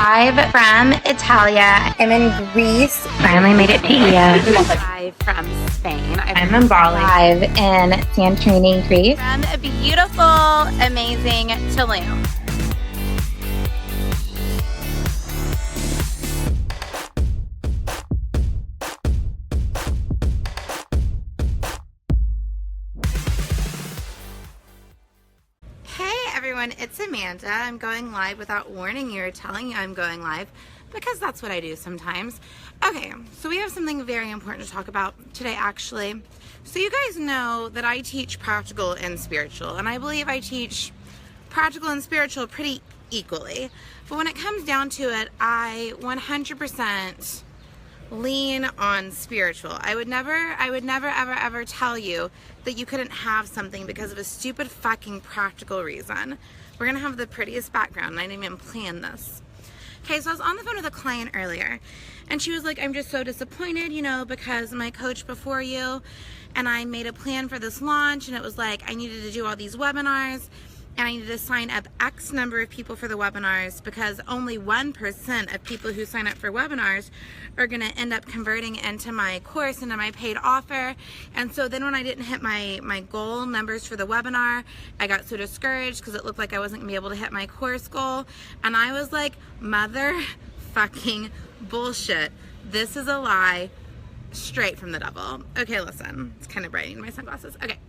Live from Italia. I'm in Greece. Finally made it to Ia. Live from Spain. I'm in Bali. Live in Santorini, Greece. From a beautiful, amazing Tulum. Everyone, it's Amanda. I'm going live without warning you or telling you I'm going live because that's what I do sometimes. Okay, so we have something very important to talk about today actually. So you guys know that I teach practical and spiritual, and I believe I teach practical and spiritual pretty equally. But when it comes down to it, I 100% lean on spiritual. I would never ever tell you that you couldn't have something because of a stupid fucking practical reason. We're gonna have the prettiest background, and I didn't even plan this. Okay, so I was on the phone with a client earlier, and she was like, I'm just so disappointed, you know, because my coach before you, and I made a plan for this launch, and it was like I needed to do all these webinars, and I needed to sign up X number of people for the webinars because only 1% of people who sign up for webinars are gonna end up converting into my course, into my paid offer. And so then when I didn't hit my goal numbers for the webinar, I got so discouraged because it looked like I wasn't gonna be able to hit my course goal. And I was like, mother fucking bullshit. This is a lie straight from the devil. Okay, listen, it's kind of brightening my sunglasses. Okay,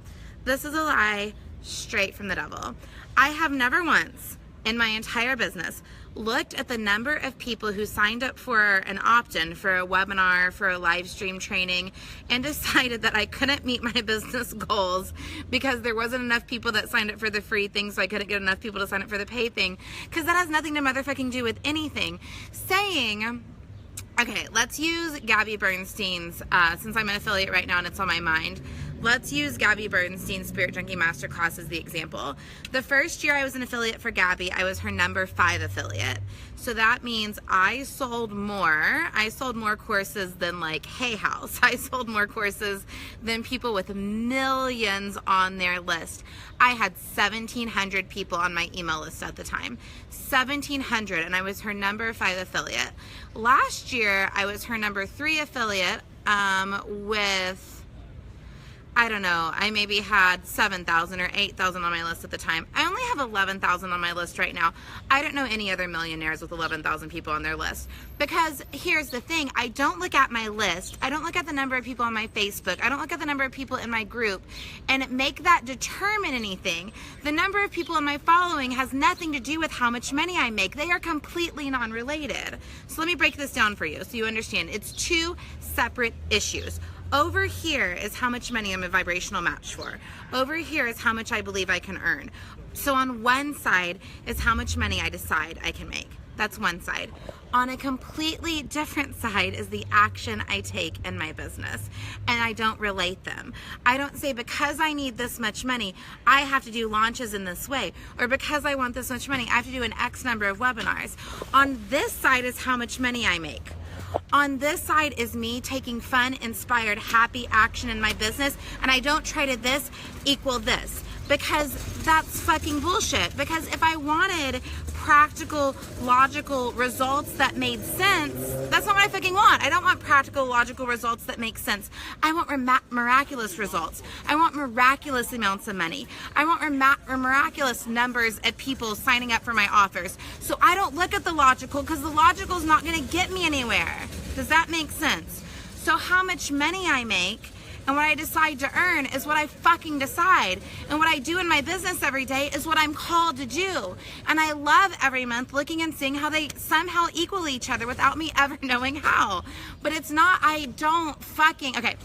this is a lie straight from the devil. I have never once in my entire business looked at the number of people who signed up for an opt-in for a webinar, for a live stream training, and decided that I couldn't meet my business goals because there wasn't enough people that signed up for the free thing, so I couldn't get enough people to sign up for the paid thing, because that has nothing to motherfucking do with anything. Saying, okay, let's use Gabby Bernstein's, since I'm an affiliate right now and it's on my mind, let's use Gabby Bernstein's Spirit Junkie Masterclass as the example. The first year I was an affiliate for Gabby, I was her number 5 affiliate. So that means I sold more courses than like Hay House. I sold more courses than people with millions on their list. I had 1,700 people on my email list at the time. 1,700, and I was her number 5 affiliate. Last year, I was her number 3 affiliate with, I don't know, I maybe had 7,000 or 8,000 on my list at the time. I only have 11,000 on my list right now. I don't know any other millionaires with 11,000 people on their list. Because here's the thing, I don't look at my list. I don't look at the number of people on my Facebook. I don't look at the number of people in my group and make that determine anything. The number of people in my following has nothing to do with how much money I make. They are completely non-related. So let me break this down for you so you understand. It's 2 separate issues. Over here is how much money I'm a vibrational match for. Over here is how much I believe I can earn. So on one side is how much money I decide I can make. That's one side. On a completely different side is the action I take in my business, and I don't relate them. I don't say because I need this much money, I have to do launches in this way, or because I want this much money, I have to do an X number of webinars. On this side is how much money I make. On this side is me taking fun, inspired, happy action in my business, and I don't try to this equal this, because that's fucking bullshit. Because if I wanted practical, logical results that made sense, that's not what I fucking want. I don't want practical, logical results that make sense. I want miraculous results. I want miraculous amounts of money. I want miraculous numbers of people signing up for my offers. So I don't look at the logical, because the logical is not going to get me anywhere. Does that make sense? So how much money I make and what I decide to earn is what I fucking decide. And what I do in my business every day is what I'm called to do. And I love every month looking and seeing how they somehow equal each other without me ever knowing how. But it's not, okay,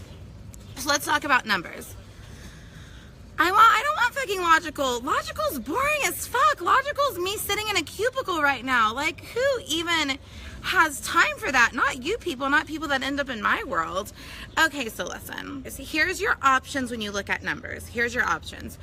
so let's talk about numbers. I don't want fucking logical. Logical's boring as fuck. Logical's me sitting in a cubicle right now. Like, who even has time for that? Not you people, not people that end up in my world. Okay, so listen. Here's your options when you look at numbers. Here's your options.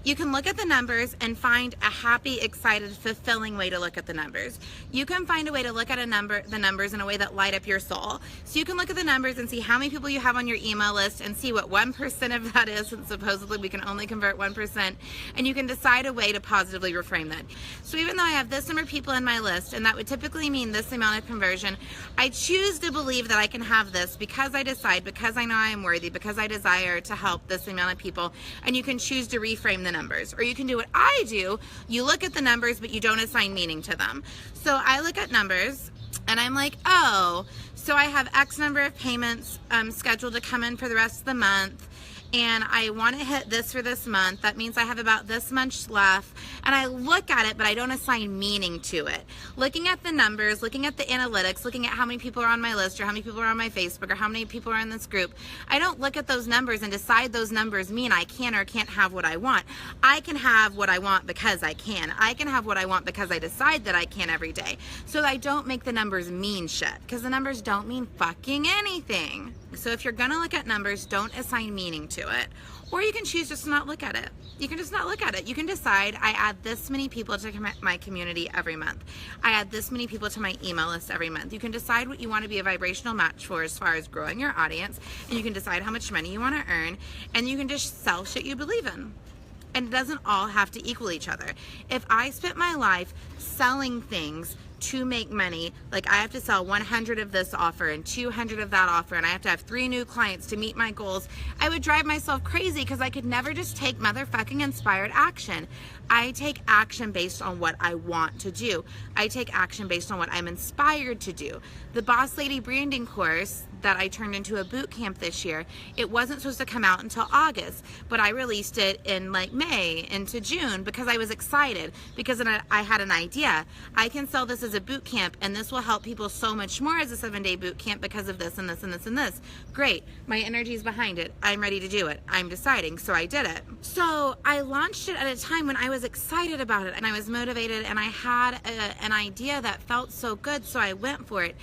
You can look at the numbers and find a happy, excited, fulfilling way to look at the numbers. You can find a way to look at the numbers in a way that light up your soul. So you can look at the numbers and see how many people you have on your email list and see what 1% of that is, and supposedly we can only convert 1%, and you can decide a way to positively reframe that. So even though I have this number of people in my list, and that would typically mean this amount of conversion, I choose to believe that I can have this because I decide, because I know I am worthy, because I desire to help this amount of people. And you can choose to reframe the numbers, or you can do what I do. You look at the numbers, but you don't assign meaning to them. So I look at numbers and I'm like, oh, so I have X number of payments scheduled to come in for the rest of the month, and I want to hit this for this month. That means I have about this much left. And I look at it, but I don't assign meaning to it. Looking at the numbers, looking at the analytics, looking at how many people are on my list, or how many people are on my Facebook, or how many people are in this group, I don't look at those numbers and decide those numbers mean I can or can't have what I want. I can have what I want because I can. I can have what I want because I decide that I can every day. So I don't make the numbers mean shit, because the numbers don't mean fucking anything. So if you're gonna look at numbers, don't assign meaning to it. Or you can choose just to not look at it. You can just not look at it. You can decide, I add this many people to my community every month. I add this many people to my email list every month. You can decide what you want to be a vibrational match for as far as growing your audience, and you can decide how much money you want to earn, and you can just sell shit you believe in. And it doesn't all have to equal each other. If I spent my life selling things to make money, like I have to sell 100 of this offer and 200 of that offer, and I have to have 3 new clients to meet my goals, I would drive myself crazy, because I could never just take motherfucking inspired action. I take action based on what I want to do. I take action based on what I'm inspired to do. The Boss Lady branding course that I turned into a boot camp this year, it wasn't supposed to come out until August, but I released it in like May into June because I was excited, because I had an idea. I can sell this as a boot camp, and this will help people so much more as a 7-day boot camp because of this and this and this and this. Great, my energy is behind it. I'm ready to do it. I'm deciding, so I did it. So I launched it at a time when I was excited about it, and I was motivated, and I had an idea that felt so good, so I went for it.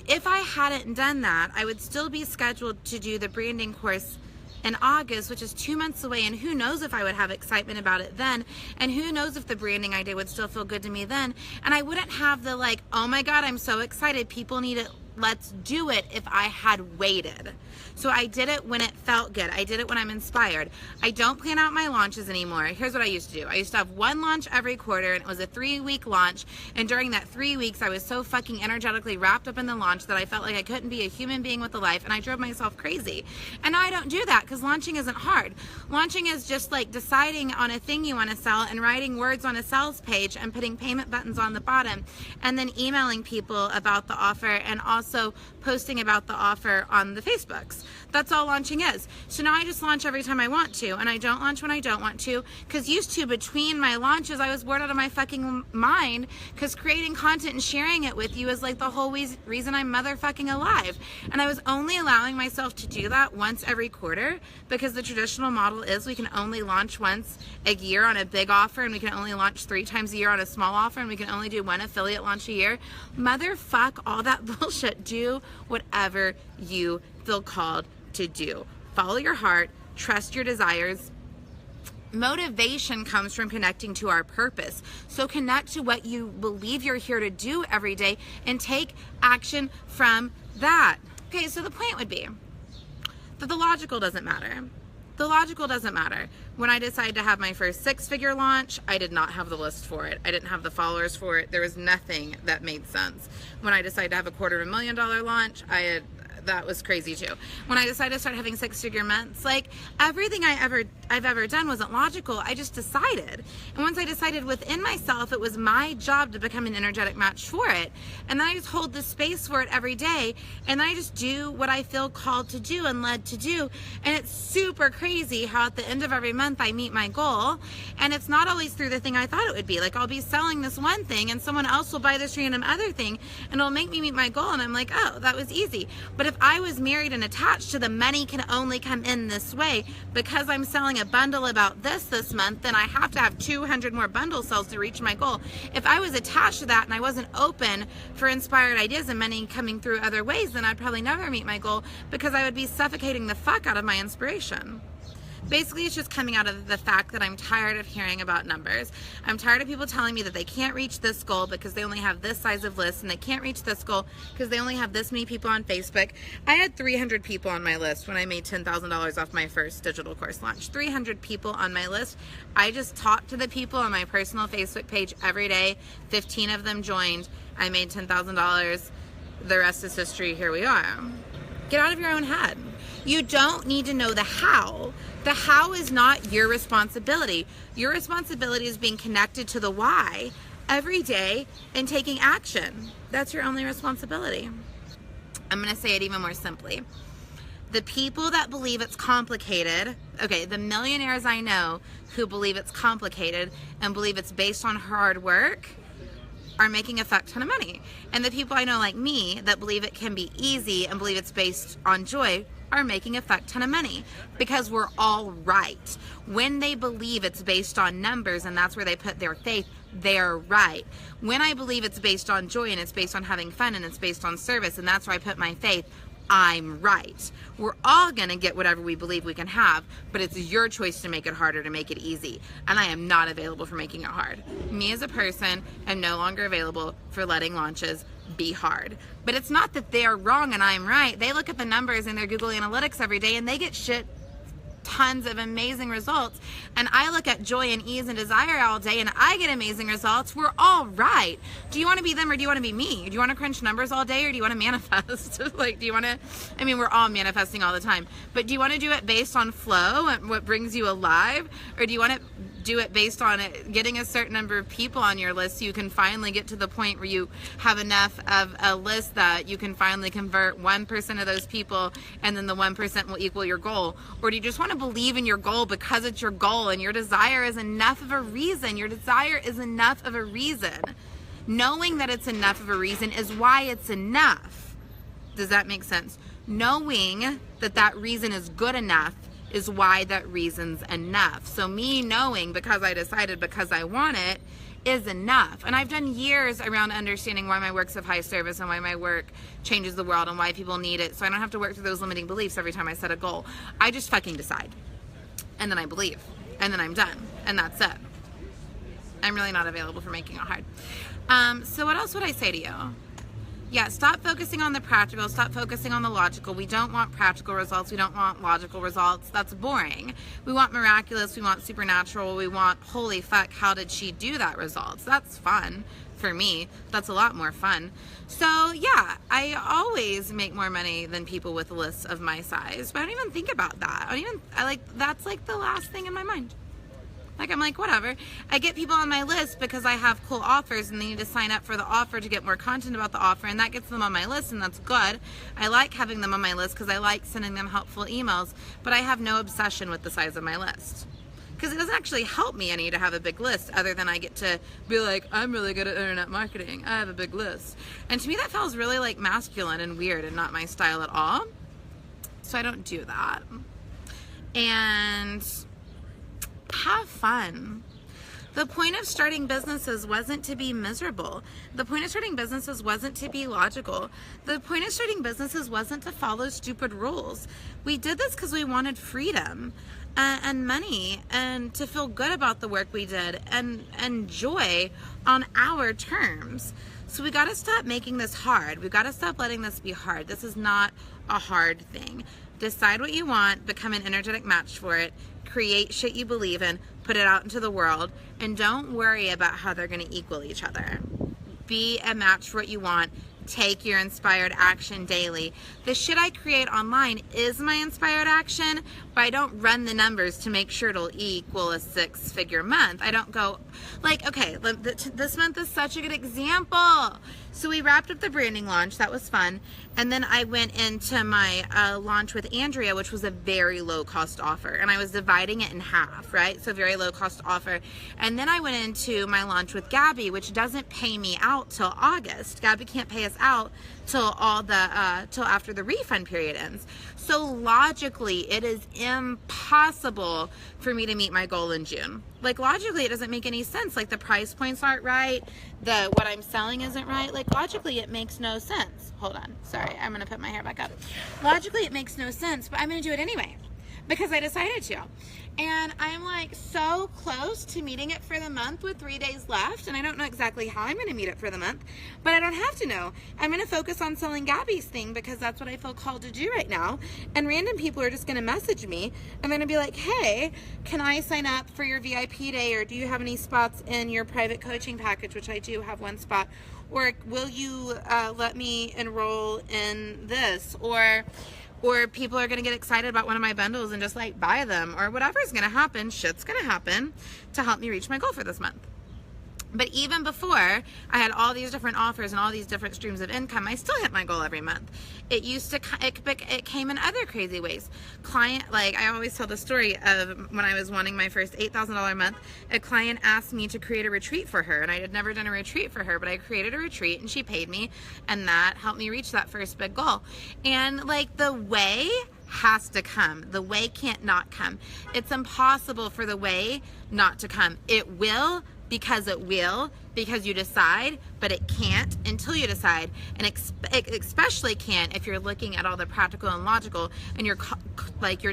If I hadn't done that, I would still be scheduled to do the branding course in August, which is 2 months away, and who knows if I would have excitement about it then, and who knows if the branding idea would still feel good to me then, and I wouldn't have the like, oh my god, I'm so excited, people need it, let's do it, if I had waited. So I did it when it felt good. I did it when I'm inspired. I don't plan out my launches anymore. Here's what I used to do. I used to have one launch every quarter, and it was a 3-week launch. And during that 3 weeks, I was so fucking energetically wrapped up in the launch that I felt like I couldn't be a human being with a life, and I drove myself crazy. And now I don't do that, because launching isn't hard. Launching is just like deciding on a thing you want to sell and writing words on a sales page and putting payment buttons on the bottom, and then emailing people about the offer, and also posting about the offer on the Facebooks. That's all launching is. So now I just launch every time I want to, and I don't launch when I don't want to, because used to, between my launches, I was bored out of my fucking mind, because creating content and sharing it with you is like the whole reason I'm motherfucking alive. And I was only allowing myself to do that once every quarter, because the traditional model is we can only launch once a year on a big offer, and we can only launch 3 times a year on a small offer, and we can only do 1 affiliate launch a year. Motherfuck all that bullshit. Do whatever you feel called to do. Follow your heart, trust your desires. Motivation comes from connecting to our purpose. So connect to what you believe you're here to do every day and take action from that. Okay, so the point would be that the logical doesn't matter. The logical doesn't matter. When I decided to have my first 6-figure launch, I did not have the list for it. I didn't have the followers for it. There was nothing that made sense. When I decided to have a $250,000 launch, that was crazy too. When I decided to start having 6-figure months, like everything I've ever done wasn't logical. I just decided. And once I decided within myself, it was my job to become an energetic match for it. And then I just hold the space for it every day. And then I just do what I feel called to do and led to do. And it's super crazy how at the end of every month I meet my goal. And it's not always through the thing I thought it would be. Like I'll be selling this one thing and someone else will buy this random other thing and it'll make me meet my goal. And I'm like, oh, that was easy. But if I was married and attached to the money can only come in this way, because I'm selling a bundle about this month, then I have to have 200 more bundle sales to reach my goal. If I was attached to that and I wasn't open for inspired ideas and money coming through other ways, then I'd probably never meet my goal, because I would be suffocating the fuck out of my inspiration. Basically, it's just coming out of the fact that I'm tired of hearing about numbers. I'm tired of people telling me that they can't reach this goal because they only have this size of list, and they can't reach this goal because they only have this many people on Facebook. I had 300 people on my list when I made $10,000 off my first digital course launch. 300 people on my list. I just talked to the people on my personal Facebook page every day. 15 of them joined. I made $10,000. The rest is history. Here we are. Get out of your own head. You don't need to know the how. The how is not your responsibility. Your responsibility is being connected to the why every day and taking action. That's your only responsibility. I'm going to say it even more simply. The people that believe it's complicated, okay, the millionaires I know who believe it's complicated and believe it's based on hard work are making a fuck ton of money. And the people I know like me that believe it can be easy and believe it's based on joy are making a fuck ton of money, because we're all right. When they believe it's based on numbers and that's where they put their faith, they're right. When I believe it's based on joy and it's based on having fun and it's based on service and that's where I put my faith, I'm right. We're all gonna get whatever we believe we can have, but it's your choice to make it harder, to make it easy. And I am not available for making it hard. Me as a person am no longer available for letting launches be hard. But it's not that they're wrong and I'm right. They look at the numbers in their Google Analytics every day and they get tons of amazing results, and I look at joy and ease and desire all day and I get amazing results. We're all right. Do you want to be them or do you want to be me? Do you want to crunch numbers all day or do you want to manifest? Like, do you want to, I mean, we're all manifesting all the time, but do you want to do it based on flow and what brings you alive, or do you want to do it based on getting a certain number of people on your list so you can finally get to the point where you have enough of a list that you can finally convert 1% of those people and then the 1% will equal your goal? Or do you just want to believe in your goal because it's your goal and your desire is enough of a reason? Your desire is enough of a reason. Knowing that it's enough of a reason is why it's enough. Does that make sense? Knowing that that reason is good enough is why that reason's enough. So me knowing because I decided, because I want it, is enough. And I've done years around understanding why my work's of high service and why my work changes the world and why people need it. So I don't have to work through those limiting beliefs every time I set a goal. I just fucking decide. And then I believe. And then I'm done. And that's it. I'm really not available for making it hard. So what else would I say to you? Yeah, stop focusing on the practical, stop focusing on the logical. We don't want practical results, we don't want logical results. That's boring. We want miraculous, we want supernatural, we want holy fuck, how did she do that results? That's fun for me. That's a lot more fun. So yeah, I always make more money than people with lists of my size, but I don't even think about that. That's like the last thing in my mind. Like, I'm like, whatever. I get people on my list because I have cool offers and they need to sign up for the offer to get more content about the offer, and that gets them on my list, and that's good. I like having them on my list because I like sending them helpful emails, but I have no obsession with the size of my list. Because it doesn't actually help me any to have a big list, other than I get to be like, I'm really good at internet marketing. I have a big list. And to me that feels really like masculine and weird and not my style at all. So I don't do that. And have fun. The point of starting businesses wasn't to be miserable. The point of starting businesses wasn't to be logical. The point of starting businesses wasn't to follow stupid rules. We did this because we wanted freedom and money and to feel good about the work we did and joy on our terms. So we got to stop making this hard. We got to stop letting this be hard. This is not a hard thing. Decide what you want, become an energetic match for it, create shit you believe in, put it out into the world, and don't worry about how they're going to equal each other. Be a match for what you want. Take your inspired action daily. The shit I create online is my inspired action, but I don't run the numbers to make sure it'll equal a 6-figure month. I don't go, like, okay, this month is such a good example. So we wrapped up the branding launch. That was fun. And then I went into my launch with Andrea, which was a very low cost offer. And I was dividing it in half, right? So very low cost offer. And then I went into my launch with Gabby, which doesn't pay me out till August. Gabby can't pay us out till till after the refund period ends. So logically, it is impossible for me to meet my goal in June. Like, logically, it doesn't make any sense. Like, the price points aren't right. What I'm selling isn't right. Like, logically, it makes no sense. Hold on. Sorry, I'm going to put my hair back up. Logically, it makes no sense, but I'm going to do it anyway. because I decided to. And I'm like so close to meeting it for the month with 3 days left. And I don't know exactly how I'm going to meet it for the month, but I don't have to know. I'm going to focus on selling Gabby's thing because that's what I feel called to do right now. And random people are just going to message me. I'm going to be like, hey, can I sign up for your VIP day? Or do you have any spots in your private coaching package, which I do have one spot? Or will you let me enroll in this? Or people are going to get excited about one of my bundles and just like buy them, or whatever's going to happen, shit's going to happen to help me reach my goal for this month. But even before I had all these different offers and all these different streams of income, I still hit my goal every month. It came in other crazy ways. Like I always tell the story of when I was wanting my first $8,000 month, a client asked me to create a retreat for her, and I had never done a retreat for her, but I created a retreat and she paid me, and that helped me reach that first big goal. And like the way has to come. The way can't not come. It's impossible for the way not to come. It will, because it will, because you decide, but it can't until you decide. And it especially can't if you're looking at all the practical and logical and you're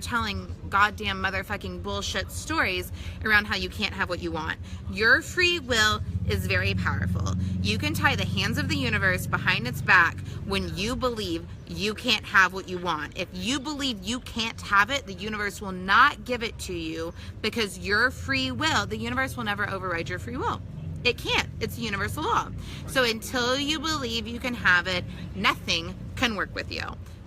telling goddamn motherfucking bullshit stories around how you can't have what you want. Your free will is very powerful. You can tie the hands of the universe behind its back when you believe you can't have what you want. If you believe you can't have it, the universe will not give it to you, because your free will, the universe will never override your free will. It can't. It's a universal law. So until you believe you can have it, nothing can work with you.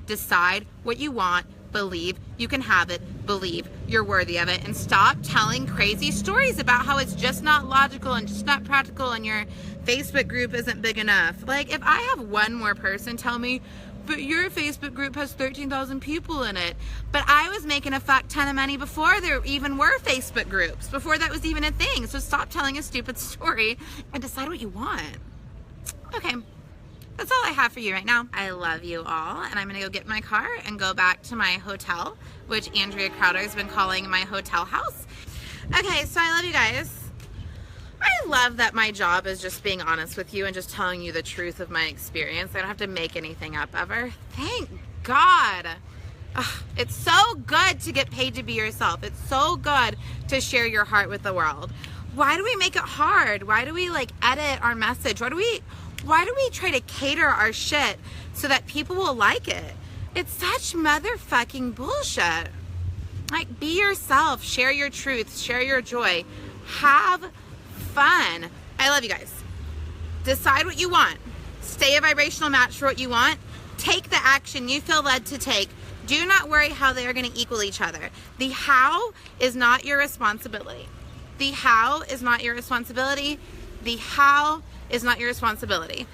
Decide what you want, believe you can have it, believe you're worthy of it, and stop telling crazy stories about how it's just not logical and just not practical and your Facebook group isn't big enough. Like, if I have one more person tell me, but your Facebook group has 13,000 people in it. But I was making a fuck ton of money before there even were Facebook groups, before that was even a thing. So stop telling a stupid story and decide what you want. Okay, that's all I have for you right now. I love you all, and I'm gonna go get my car and go back to my hotel, which Andrea Crowder has been calling my hotel house. Okay, so I love you guys. I love that my job is just being honest with you and just telling you the truth of my experience. I don't have to make anything up ever. Thank God. Ugh, it's so good to get paid to be yourself. It's so good to share your heart with the world. Why do we make it hard? Why do we like edit our message? Why do we try to cater our shit so that people will like it? It's such motherfucking bullshit. Like, be yourself, share your truth, share your joy, have fun. I love you guys. Decide what you want. Stay a vibrational match for what you want. Take the action you feel led to take. Do not worry how they are going to equal each other. The how is not your responsibility. The how is not your responsibility. The how is not your responsibility.